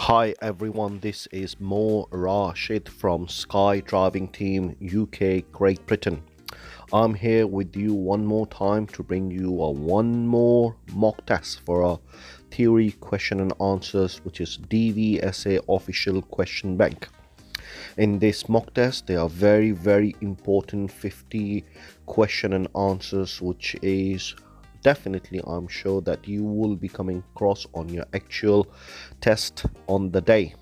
Hi everyone, this is Mo Rashid from Sky Driving Team UK Great Britain. I'm here with you one more time to bring you a one more mock test for a theory question and answers, which is DVSA official question bank. In this mock test, there are very important 50 question and answers, which is definitely, I'm sure that you will be coming across on your actual test on the day.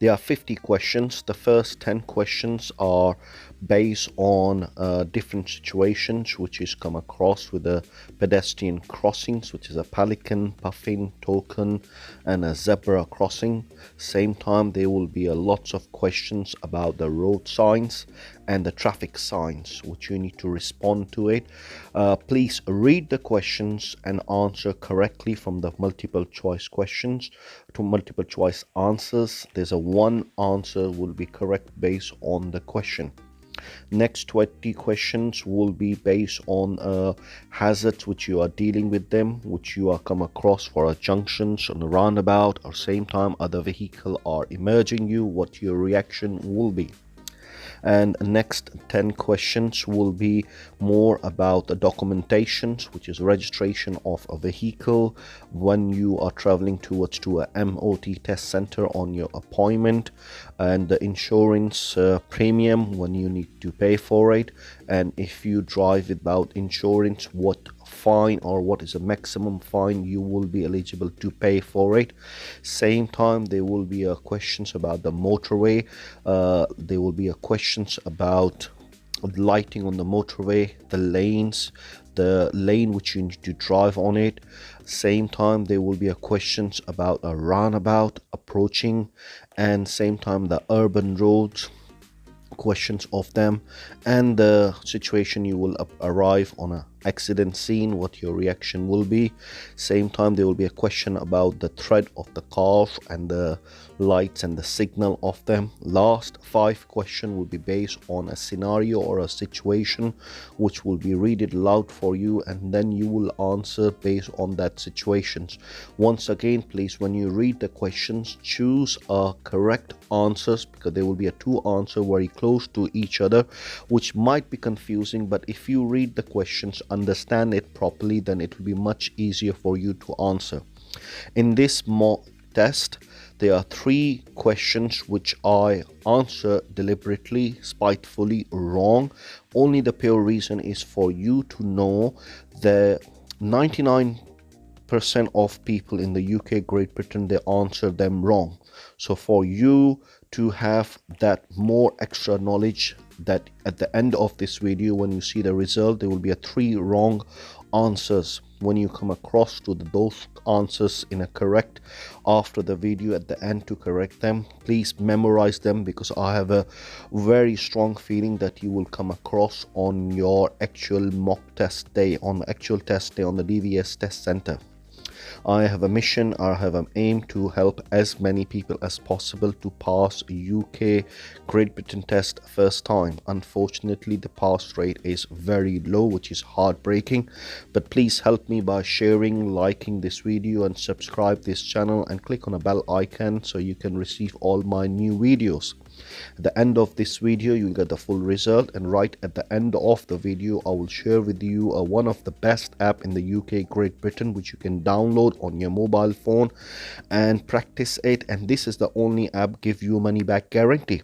There are 50 questions. The first 10 questions are based on different situations which is come across with the pedestrian crossings, which is a pelican, puffin, token, and a zebra crossing. Same time, there will be a lots of questions about the road signs and the traffic signs, which you need to respond to it. Please read the questions and answer correctly from the multiple choice questions to multiple choice answers. There's a one answer will be correct based on the question. Next 20 questions will be based on hazards which you are dealing with them, which you are come across for a junctions on a roundabout, or same time other vehicle are emerging you, what your reaction will be. And next 10 questions will be more about the documentations, which is registration of a vehicle when you are traveling towards to a MOT test center on your appointment, and the insurance premium when you need to pay for it, and if you drive without insurance, what fine or what is the maximum fine you will be eligible to pay for it. Same time, there will be questions about the motorway. There will be questions about lighting on the motorway, the lanes, the lane which you need to drive on it. Same time, there will be questions about a roundabout approaching, and same time the urban roads, questions of them, and the situation you will arrive on a accident scene, what your reaction will be. Same time, there will be a question about the thread of the car and the lights and the signal of them. Last 5 question will be based on a scenario or a situation which will be read it loud for you, and then you will answer based on that situations. Once again, please, when you read the questions, choose a correct answers, because there will be a 2 answer very close to each other, which might be confusing, but if you read the questions, understand it properly, then it will be much easier for you to answer. In this mock test, there are 3 questions which I answer deliberately, spitefully wrong. Only the pure reason is for you to know the 99% of people in the UK, Great Britain, they answer them wrong. So for you to have that more extra knowledge, that at the end of this video, when you see the result, there will be a 3 wrong answers. When you come across to those answers in a correct after the video at the end to correct them, please memorize them, because I have a very strong feeling that you will come across on your actual mock test day, on the actual test day on the DVS test center. I have a mission, I have an aim to help as many people as possible to pass UK Great Britain test first time. Unfortunately, the pass rate is very low, which is heartbreaking, but please help me by sharing, liking this video, and subscribe this channel, and click on a bell icon so you can receive all my new videos. At the end of this video, you'll get the full result, and right at the end of the video, I will share with you one of the best app in the UK Great Britain, which you can download on your mobile phone and practice it, and this is the only app give you money back guarantee.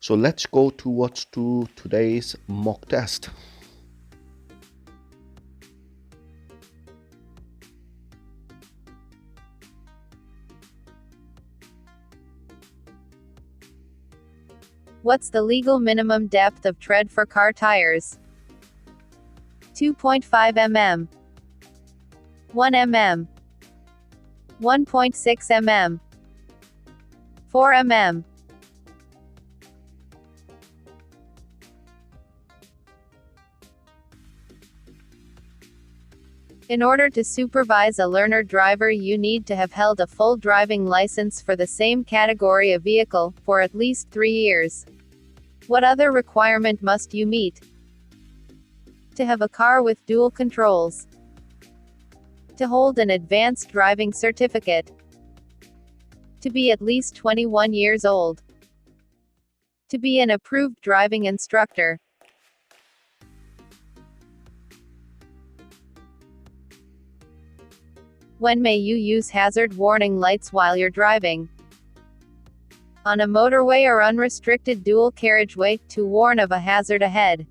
So let's go towards to today's mock test. What's the legal minimum depth of tread for car tires? 2.5 mm, 1 mm, 1.6 mm, 4 mm. In order to supervise a learner driver, you need to have held a full driving license for the same category of vehicle for at least 3 years. What other requirement must you meet? To have a car with dual controls. To hold an advanced driving certificate. To be at least 21 years old. To be an approved driving instructor. When may you use hazard warning lights while you're driving? On a motorway or unrestricted dual carriageway, to warn of a hazard ahead.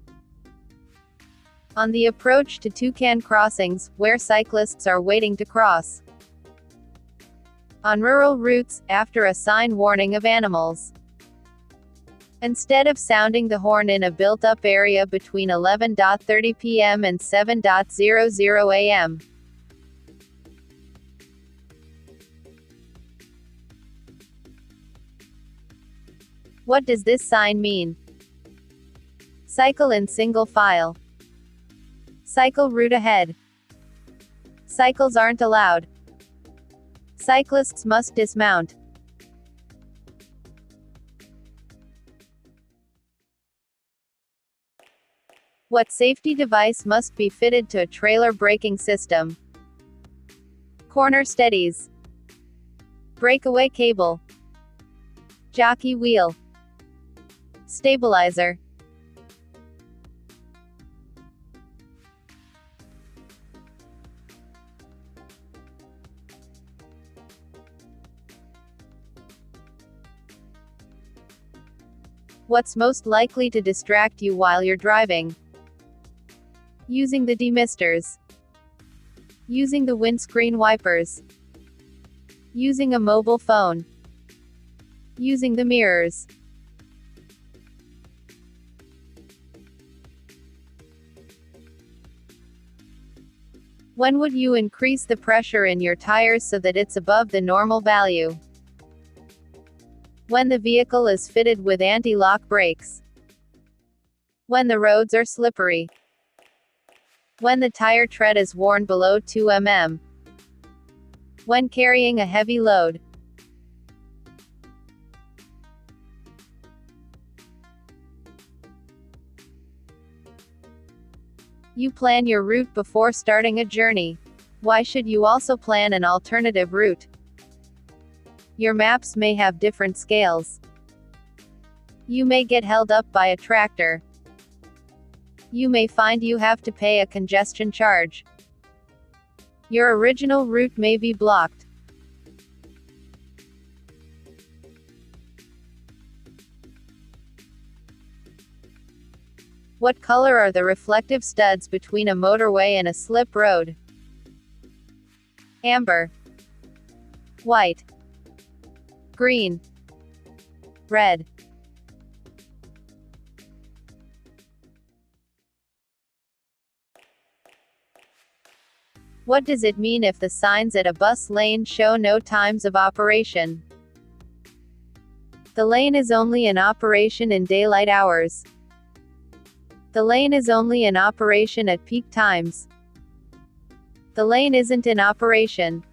On the approach to toucan crossings, where cyclists are waiting to cross. On rural routes, after a sign warning of animals. Instead of sounding the horn in a built-up area between 11:30 p.m. and 7:00 a.m. What does this sign mean? Cycle in single file. Cycle route ahead. Cycles aren't allowed. Cyclists must dismount. What safety device must be fitted to a trailer braking system? Corner steadies. Breakaway cable. Jockey wheel. Stabilizer. What's most likely to distract you while you're driving? Using the demisters. Using the windscreen wipers. Using a mobile phone. Using the mirrors. When would you increase the pressure in your tires so that it's above the normal value? When the vehicle is fitted with anti-lock brakes. When the roads are slippery. When the tire tread is worn below 2 mm. When carrying a heavy load. You plan your route before starting a journey. Why should you also plan an alternative route? Your maps may have different scales. You may get held up by a tractor. You may find you have to pay a congestion charge. Your original route may be blocked. What color are the reflective studs between a motorway and a slip road? Amber. White. Green. Red. What does it mean if the signs at a bus lane show no times of operation? The lane is only in operation in daylight hours. The lane is only in operation at peak times. The lane isn't in operation.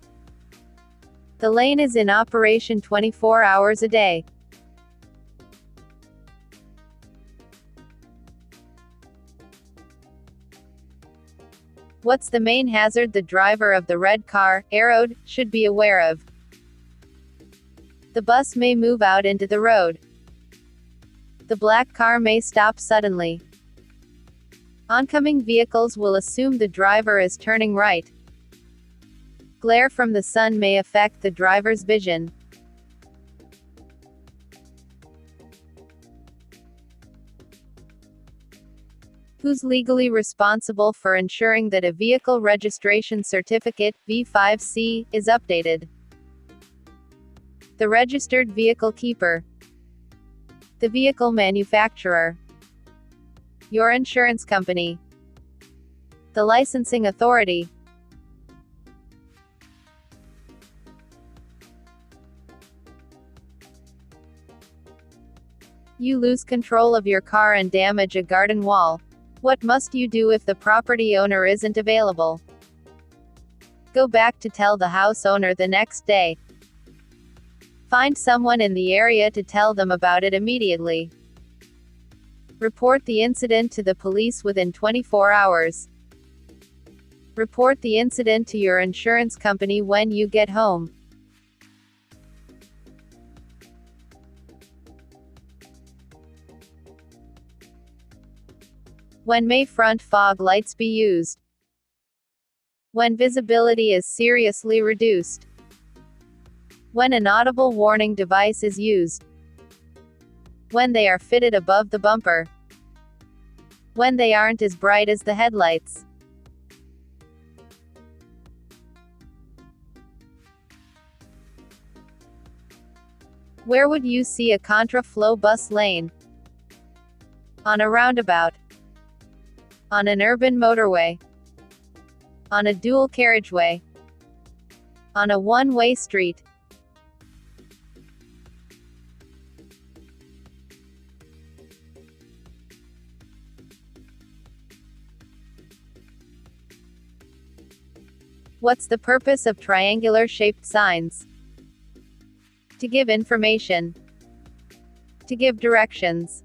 The lane is in operation 24 hours a day. What's the main hazard the driver of the red car, arrowed, should be aware of? The bus may move out into the road. The black car may stop suddenly. Oncoming vehicles will assume the driver is turning right. Glare from the sun may affect the driver's vision. Who's legally responsible for ensuring that a vehicle registration certificate, V5C, is updated? The registered vehicle keeper. The vehicle manufacturer. Your insurance company. The licensing authority. You lose control of your car and damage a garden wall. What must you do if the property owner isn't available? Go back to tell the house owner the next day. Find someone in the area to tell them about it immediately. Report the incident to the police within 24 hours. Report the incident to your insurance company when you get home. When may front fog lights be used? When visibility is seriously reduced. When an audible warning device is used. When they are fitted above the bumper. When they aren't as bright as the headlights. Where would you see a contraflow bus lane? On a roundabout. On an urban motorway. On a dual carriageway. On a one-way street. What's the purpose of triangular-shaped signs? To give information. To give directions.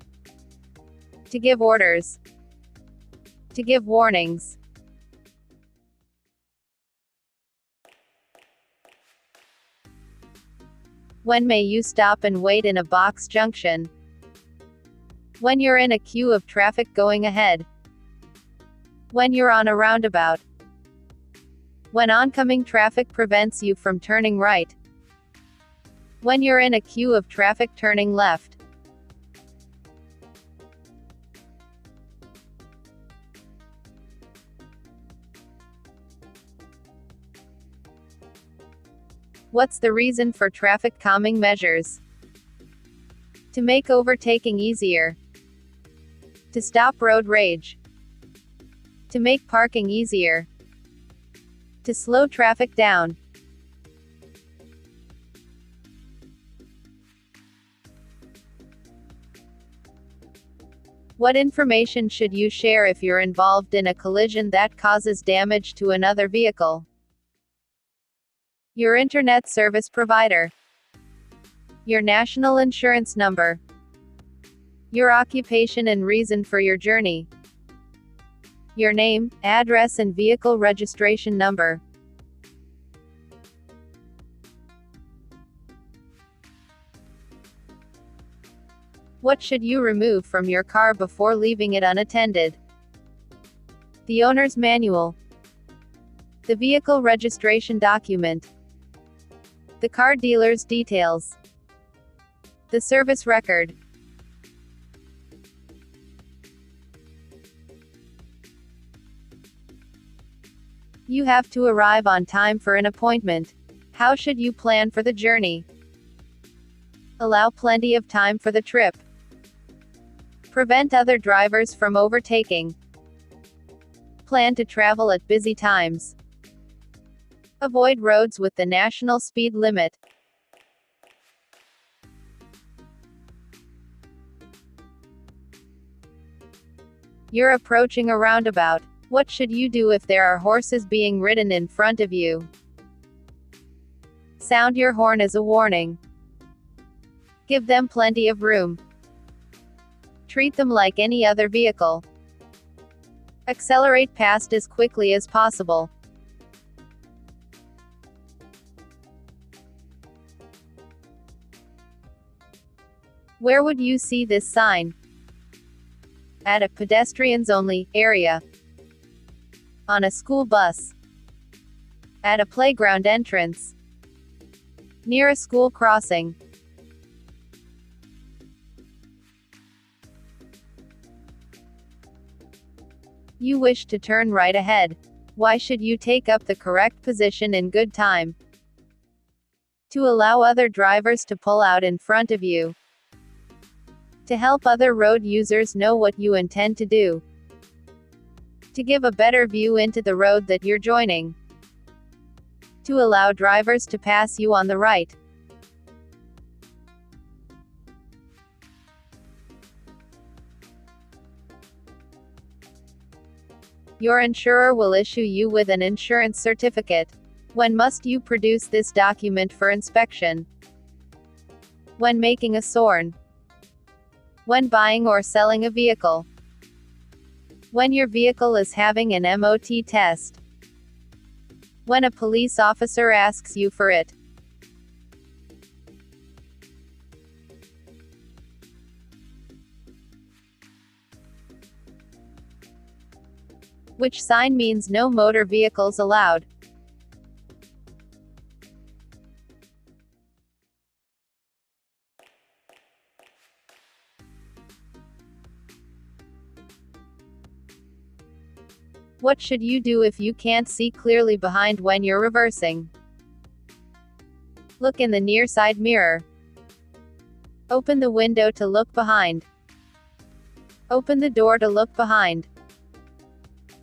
To give orders. To give warnings. When may you stop and wait in a box junction? When you're in a queue of traffic going ahead. When you're on a roundabout. When oncoming traffic prevents you from turning right. When you're in a queue of traffic turning left. What's the reason for traffic calming measures? To make overtaking easier. To stop road rage. To make parking easier. To slow traffic down. What information should you share if you're involved in a collision that causes damage to another vehicle? Your internet service provider. Your national insurance number. Your occupation and reason for your journey. Your name, address and vehicle registration number. What should you remove from your car before leaving it unattended? The owner's manual. The vehicle registration document. The car dealer's details. The service record. You have to arrive on time for an appointment. How should you plan for the journey? Allow plenty of time for the trip. Prevent other drivers from overtaking. Plan to travel at busy times. Avoid roads with the national speed limit. You're approaching a roundabout. What should you do if there are horses being ridden in front of you? Sound your horn as a warning. Give them plenty of room. Treat them like any other vehicle. Accelerate past as quickly as possible. Where would you see this sign? At a pedestrians-only area. On a school bus. At a playground entrance. Near a school crossing. You wish to turn right ahead. Why should you take up the correct position in good time? To allow other drivers to pull out in front of you. To help other road users know what you intend to do. To give a better view into the road that you're joining. To allow drivers to pass you on the right. Your insurer will issue you with an insurance certificate. When must you produce this document for inspection? When making a SORN. When buying or selling a vehicle. When your vehicle is having an MOT test. When a police officer asks you for it. Which sign means no motor vehicles allowed? What should you do if you can't see clearly behind when you're reversing? Look in the near side mirror. Open the window to look behind. Open the door to look behind.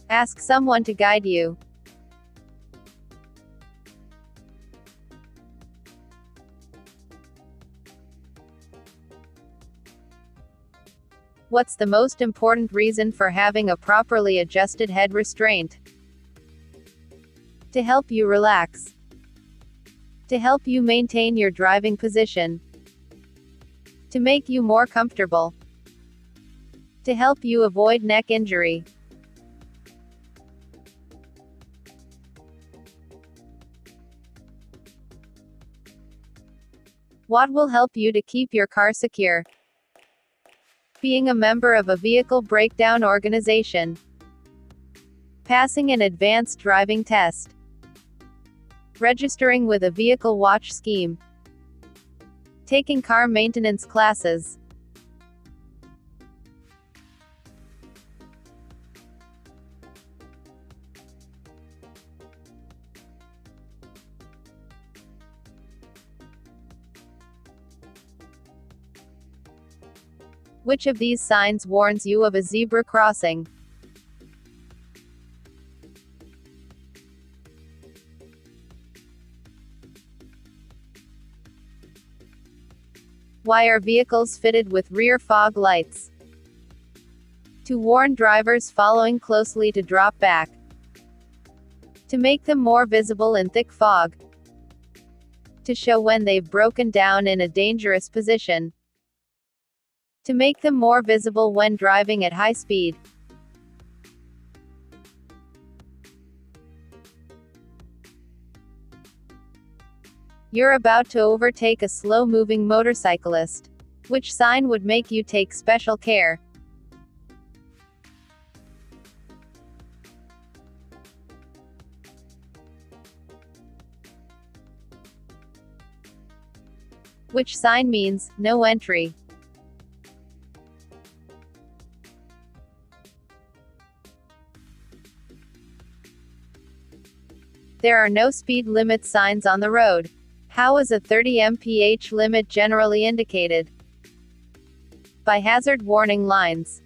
Ask someone to guide you. What's the most important reason for having a properly adjusted head restraint? To help you relax. To help you maintain your driving position. To make you more comfortable. To help you avoid neck injury. What will help you to keep your car secure? Being a member of a vehicle breakdown organization. Passing an advanced driving test. Registering with a vehicle watch scheme. Taking car maintenance classes. Which of these signs warns you of a zebra crossing? Why are vehicles fitted with rear fog lights? To warn drivers following closely to drop back. To make them more visible in thick fog. To show when they've broken down in a dangerous position. To make them more visible when driving at high speed. You're about to overtake a slow-moving motorcyclist. Which sign would make you take special care? Which sign means no entry? There are no speed limit signs on the road. How is a 30 mph limit generally indicated? By hazard warning lines.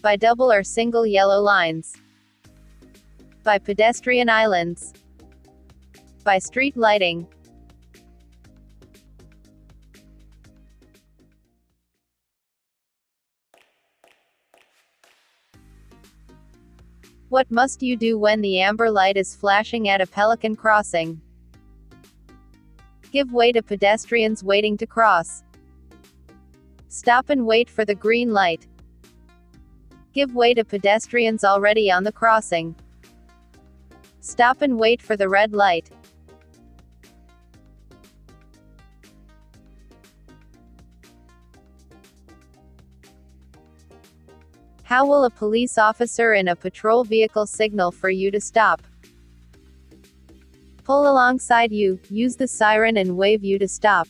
By double or single yellow lines. By pedestrian islands. By street lighting. What must you do when the amber light is flashing at a pelican crossing? Give way to pedestrians waiting to cross. Stop and wait for the green light. Give way to pedestrians already on the crossing. Stop and wait for the red light. How will a police officer in a patrol vehicle signal for you to stop? Pull alongside you, use the siren and wave you to stop.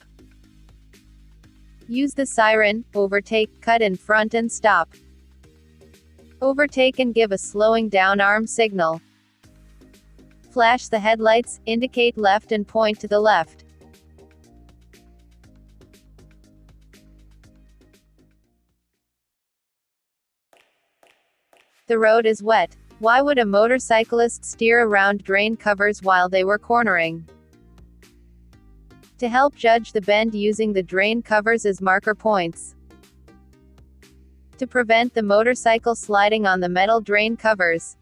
Use the siren, overtake, cut in front and stop. Overtake and give a slowing down arm signal. Flash the headlights, indicate left and point to the left. The road is wet. Why would a motorcyclist steer around drain covers while they were cornering? To help judge the bend using the drain covers as marker points. To prevent the motorcycle sliding on the metal drain covers.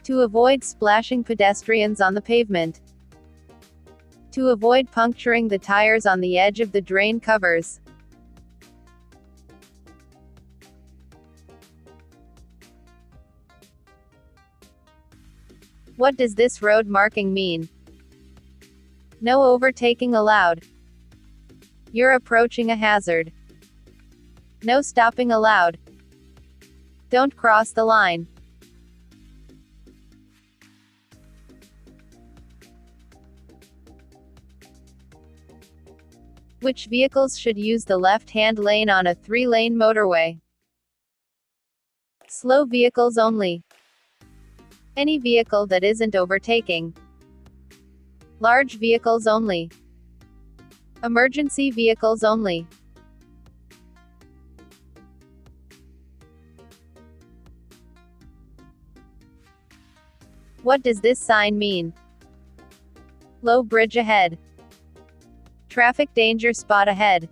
To avoid splashing pedestrians on the pavement. To avoid puncturing the tires on the edge of the drain covers. What does this road marking mean? No overtaking allowed. You're approaching a hazard. No stopping allowed. Don't cross the line. Which vehicles should use the left-hand lane on a 3-lane motorway? Slow vehicles only. Any vehicle that isn't overtaking. Large vehicles only. Emergency vehicles only. What does this sign mean? Low bridge ahead. Traffic danger spot ahead.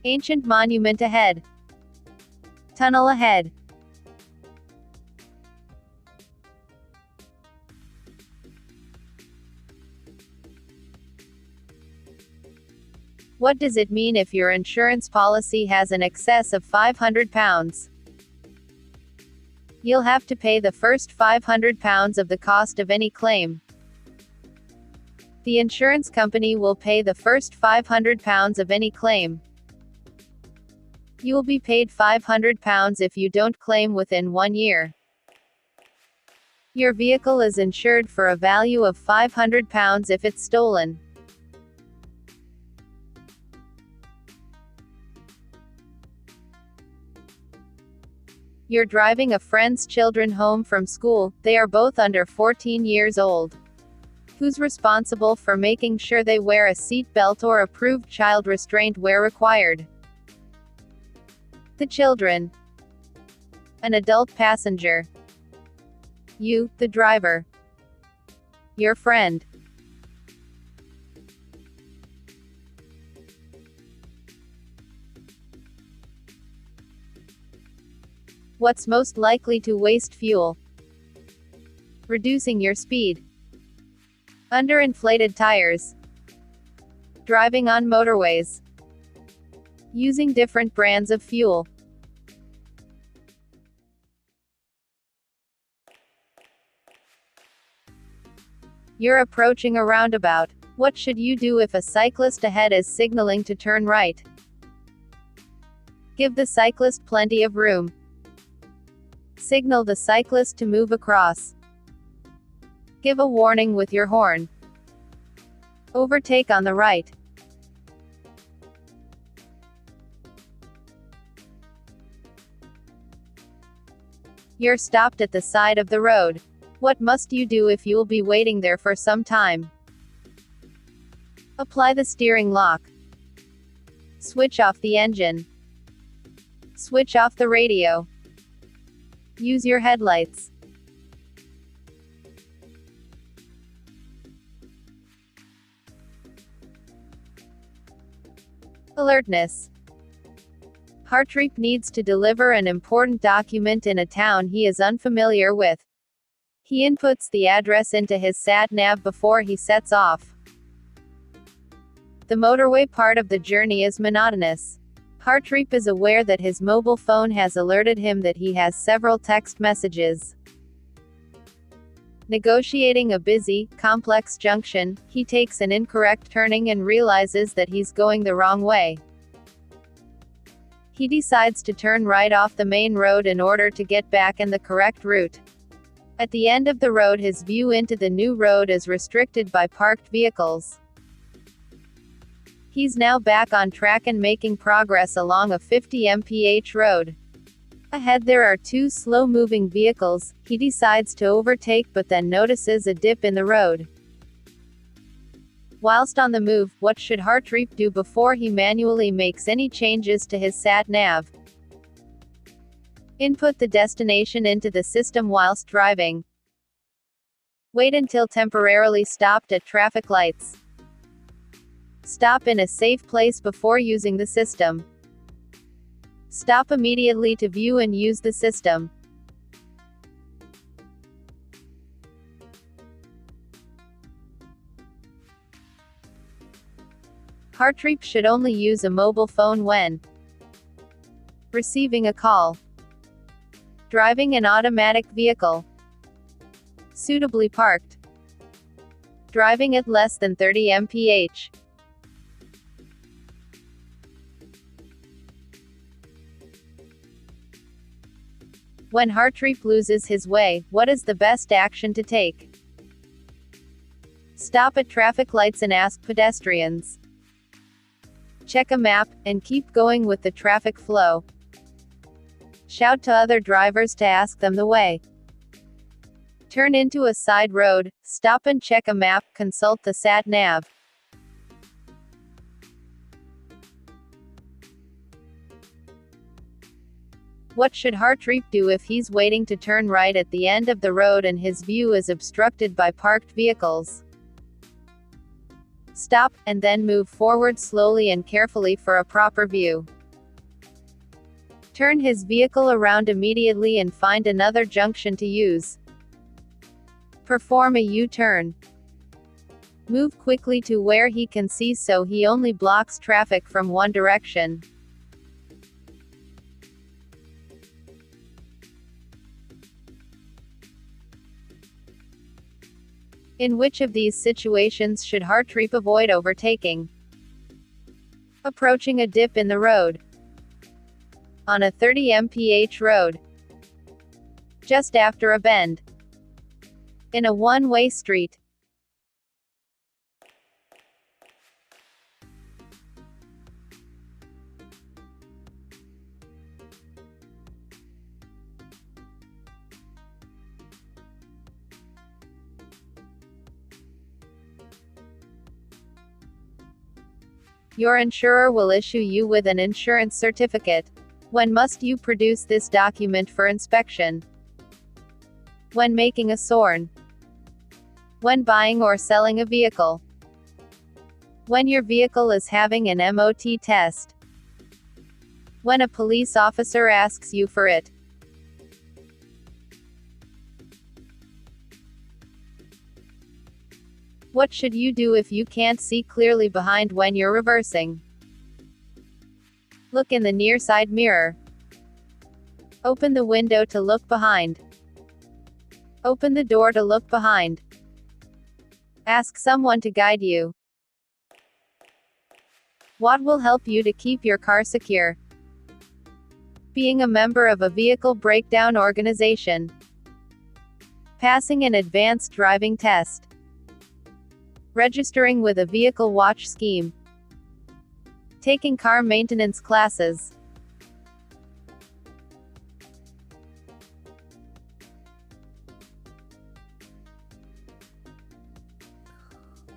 Ancient monument ahead. Tunnel ahead. What does it mean if your insurance policy has an excess of £500? You'll have to pay the first £500 of the cost of any claim. The insurance company will pay the first £500 of any claim. You will be paid £500 if you don't claim within 1 year. Your vehicle is insured for a value of £500 if it's stolen. You're driving a friend's children home from school, they are both under 14 years old. Who's responsible for making sure they wear a seat belt or approved child restraint where required? The children. An adult passenger. You, the driver. Your friend. What's most likely to waste fuel? Reducing your speed. Underinflated tires. Driving on motorways. Using different brands of fuel. You're approaching a roundabout. What should you do if a cyclist ahead is signaling to turn right? Give the cyclist plenty of room. Signal the cyclist to move across. Give a warning with your horn. Overtake on the right. You're stopped at the side of the road. What must you do if you'll be waiting there for some time? Apply the steering lock. Switch off the engine. Switch off the radio. Use your headlights. Alertness. Hartreep needs to deliver an important document in a town he is unfamiliar with. He inputs the address into his sat-nav before he sets off. The motorway part of the journey is monotonous. Hartreep is aware that his mobile phone has alerted him that he has several text messages. Negotiating a busy, complex junction, he takes an incorrect turning and realizes that he's going the wrong way. He decides to turn right off the main road in order to get back in the correct route. At the end of the road, his view into the new road is restricted by parked vehicles. He's now back on track and making progress along a 50 mph road. Ahead there are two slow-moving vehicles. He decides to overtake but then notices a dip in the road. Whilst on the move, what should Hartreep do before he manually makes any changes to his sat-nav? Input the destination into the system whilst driving. Wait until temporarily stopped at traffic lights. Stop in a safe place before using the system. Stop immediately to view and use the system. Hartreep should only use a mobile phone when receiving a call, driving an automatic vehicle, suitably parked, driving at less than 30 mph. When Hartreep loses his way, what is the best action to take? Stop at traffic lights and ask pedestrians. Check a map, and keep going with the traffic flow. Shout to other drivers to ask them the way. Turn into a side road, stop and check a map, consult the sat nav. What should Hartreep do if he's waiting to turn right at the end of the road and his view is obstructed by parked vehicles? Stop, and then move forward slowly and carefully for a proper view. Turn his vehicle around immediately and find another junction to use. Perform a U-turn. Move quickly to where he can see so he only blocks traffic from one direction. In which of these situations should Hartreep avoid overtaking? Approaching a dip in the road. On a 30 mph road. Just after a bend. In a one-way street. Your insurer will issue you with an insurance certificate. When must you produce this document for inspection? When making a SORN. When buying or selling a vehicle. When your vehicle is having an MOT test. When a police officer asks you for it. What should you do if you can't see clearly behind when you're reversing? Look in the near side mirror. Open the window to look behind. Open the door to look behind. Ask someone to guide you. What will help you to keep your car secure? Being a member of a vehicle breakdown organization. Passing an advanced driving test. Registering with a vehicle watch scheme. Taking car maintenance classes.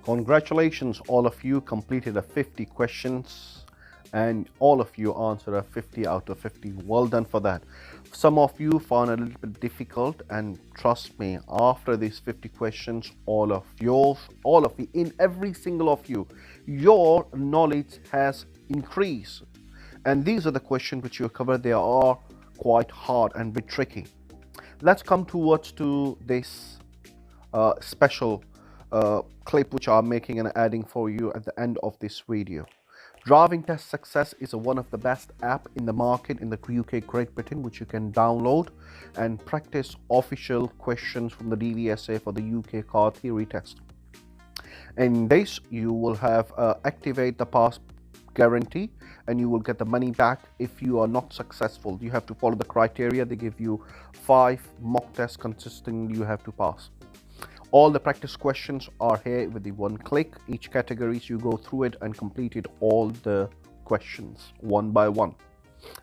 Congratulations, all of you completed a 50 questions and all of you answered a 50 out of 50. Well done for that. Some of you found a little bit difficult, and trust me, after these 50 questions, all of you, in every single of you, your knowledge has increased. And these are the questions which you covered. They are quite hard and a bit tricky. Let's come towards to this special clip which I'm making and adding for you at the end of this video. Driving Test Success is one of the best app in the market in the UK, Great Britain, which you can download and practice official questions from the DVSA for the UK car theory test. In this, you will have activate the pass guarantee, and you will get the money back if you are not successful. You have to follow the criteria. They give you 5 mock tests consisting you have to pass. All the practice questions are here with the one click. Each categories you go through it and completed all the questions one by one.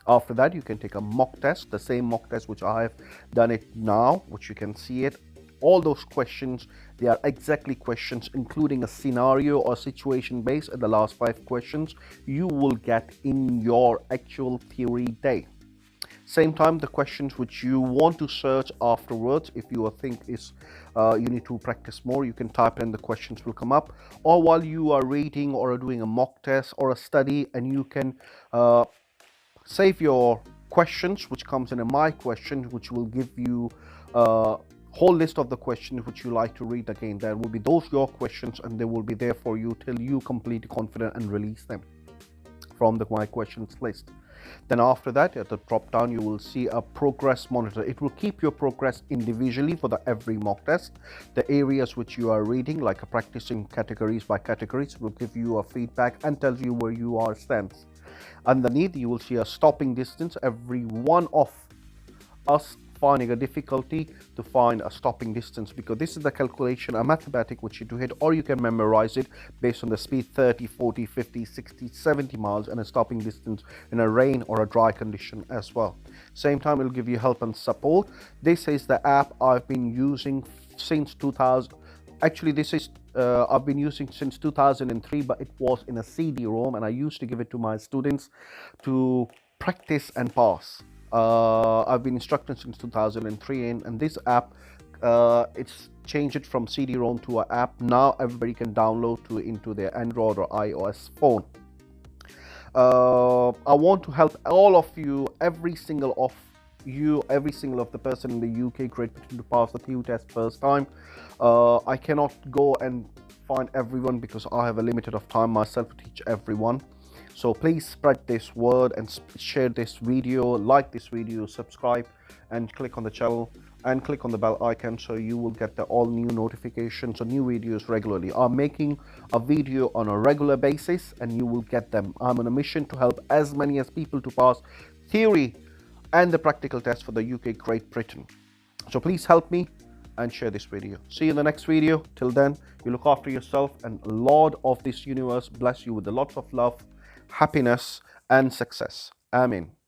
After that, you can take a mock test, the same mock test which I have done it now, which you can see it. All those questions, they are exactly questions including a scenario or situation based at the last 5 questions you will get in your actual theory day. Same time, the questions which you want to search afterwards, if you think is you need to practice more, you can type in, the questions will come up, or while you are reading or doing a mock test or a study, and you can save your questions which comes in a my questions, which will give you a whole list of the questions which you like to read again. There will be those your questions, and they will be there for you till you complete confident and release them from the my questions list. Then after that, at the drop down, you will see a progress monitor. It will keep your progress individually for the every mock test. The areas which you are reading, like a practicing categories by categories, will give you a feedback and tells you where you are stands. Underneath, you will see a stopping distance. Every one of us finding a difficulty to find a stopping distance, because this is the calculation, a mathematic which you do hit, or you can memorize it based on the speed 30, 40, 50, 60, 70 miles and a stopping distance in a rain or a dry condition as well. Same time, it will give you help and support. This is the app I've been using since 2000. Actually, this is I've been using since 2003, but it was in a CD-ROM, and I used to give it to my students to practice and pass. I've been instructing since 2003, and this app, it's changed it from CD-ROM to an app. Now everybody can download into their Android or iOS phone. I want to help all of you, every single of the person in the UK Great Britain to pass the PU test first time. I cannot go and find everyone because I have a limited of time myself to teach everyone. So please spread this word and share this video, like this video, subscribe and click on the channel and click on the bell icon so you will get the all new notifications or new videos regularly. I'm making a video on a regular basis and you will get them. I'm on a mission to help as many as people to pass theory and the practical test for the UK Great Britain. So please help me and share this video. See you in the next video. Till then, you look after yourself, and Lord of this universe bless you with a lot of love, happiness and success. Amen.